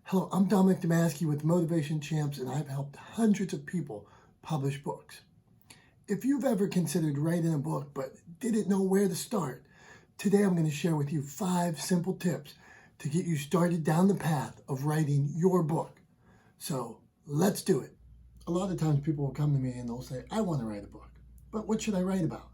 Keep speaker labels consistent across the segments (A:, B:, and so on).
A: Hello, I'm Dominic Damaski with Motivation Champs, and I've helped hundreds of people publish books. If you've ever considered writing a book but didn't know where to start, today I'm going to share with you 5 simple tips to get you started down the path of writing your book. So let's do it. A lot of times people will come to me and they'll say, I want to write a book, but what should I write about?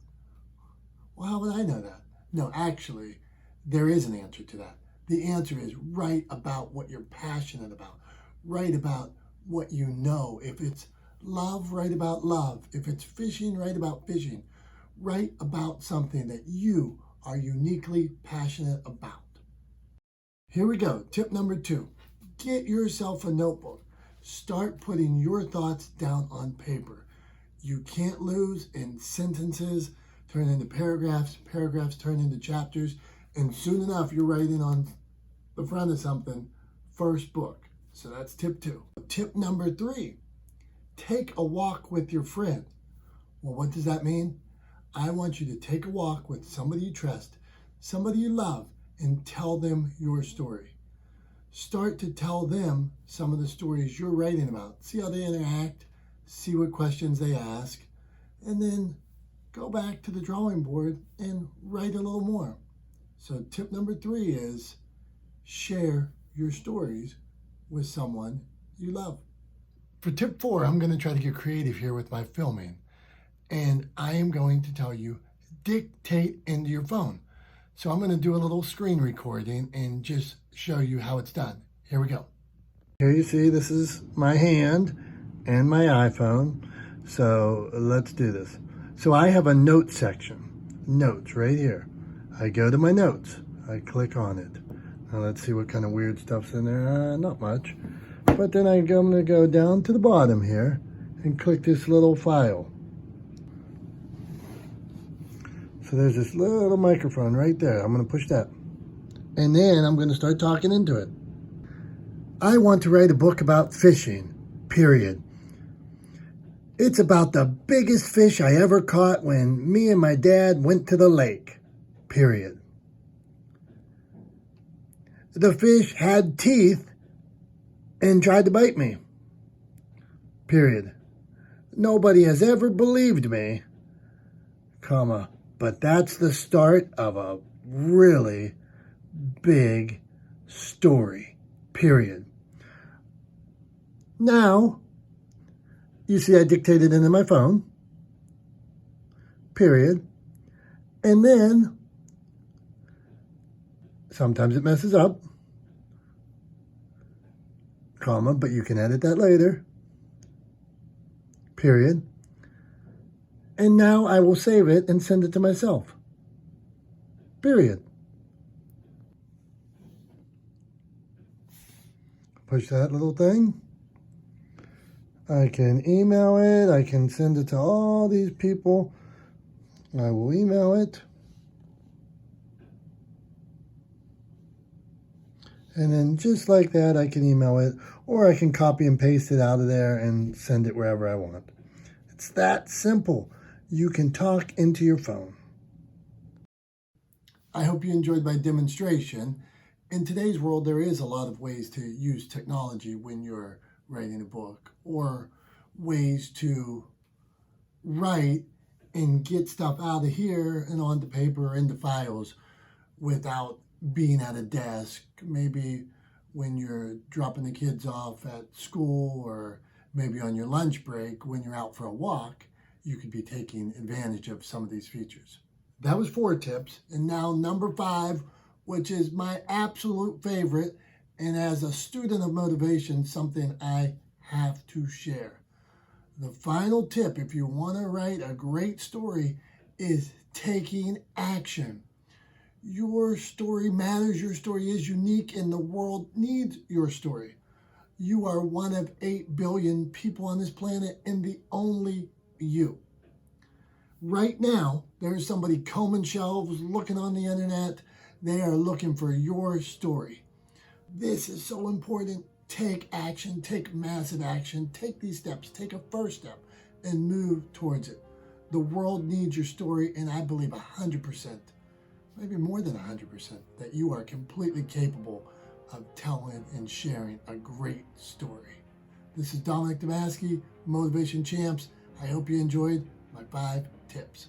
A: Well, how would I know that? No, actually, there is an answer to that. The answer is write about what you're passionate about. Write about what you know. If it's love, write about love. If it's fishing, write about fishing. Write about something that you are uniquely passionate about. Here we go. Tip number 2. Get yourself a notebook. Start putting your thoughts down on paper. You can't lose, and sentences turn into paragraphs, paragraphs turn into chapters, and soon enough you're writing on the front of something, first book. So that's tip 2. Tip number 3, take a walk with your friend. Well, what does that mean? I want you to take a walk with somebody you trust, somebody you love, and tell them your story. Start to tell them some of the stories you're writing about. See how they interact, see what questions they ask, and then go back to the drawing board and write a little more. So tip number 3 is share your stories with someone you love. For tip 4, I'm going to try to get creative here with my filming. And I am going to tell you, dictate into your phone. So I'm going to do a little screen recording and just show you how it's done. Here we go. Here you see this is my hand and my iPhone. So let's do this. So I have a notes section. Notes right here. I go to my notes. I click on it. Now let's see what kind of weird stuff's in there. Not much. But then I'm going to go down to the bottom here and click this little file. So there's this little microphone right there. I'm going to push that. And then I'm going to start talking into it. I want to write a book about fishing, period. It's about the biggest fish I ever caught when me and my dad went to the lake, period. The fish had teeth and tried to bite me, period. Nobody has ever believed me, comma, but that's the start of a really big story, period. Now, you see I dictated into my phone, period. And then, sometimes it messes up, comma, but you can edit that later, period. And now I will save it and send it to myself, period. Push that little thing. I can email it. I can send it to all these people. I will email it. And then just like that, I can email it, or I can copy and paste it out of there and send it wherever I want. It's that simple. You can talk into your phone. I hope you enjoyed my demonstration. In today's world, there is a lot of ways to use technology when you're writing a book, or ways to write and get stuff out of here and onto paper or into files without being at a desk. Maybe when you're dropping the kids off at school, or maybe on your lunch break when you're out for a walk, you could be taking advantage of some of these features. That was 4 tips, and now number 5, which is my absolute favorite, and as a student of motivation, something I have to share. The final tip, if you want to write a great story, is taking action. Your story matters. Your story is unique, and the world needs your story. You are one of 8 billion people on this planet, and the only you. Right now, there's somebody combing shelves, looking on the internet. They are looking for your story. This is so important. Take action, take massive action, take these steps, take a first step, and move towards it. The world needs your story, and I believe 100%, maybe more than 100%, that you are completely capable of telling and sharing a great story. This is Dominic Damaski, Motivation Champs. I hope you enjoyed my 5 tips.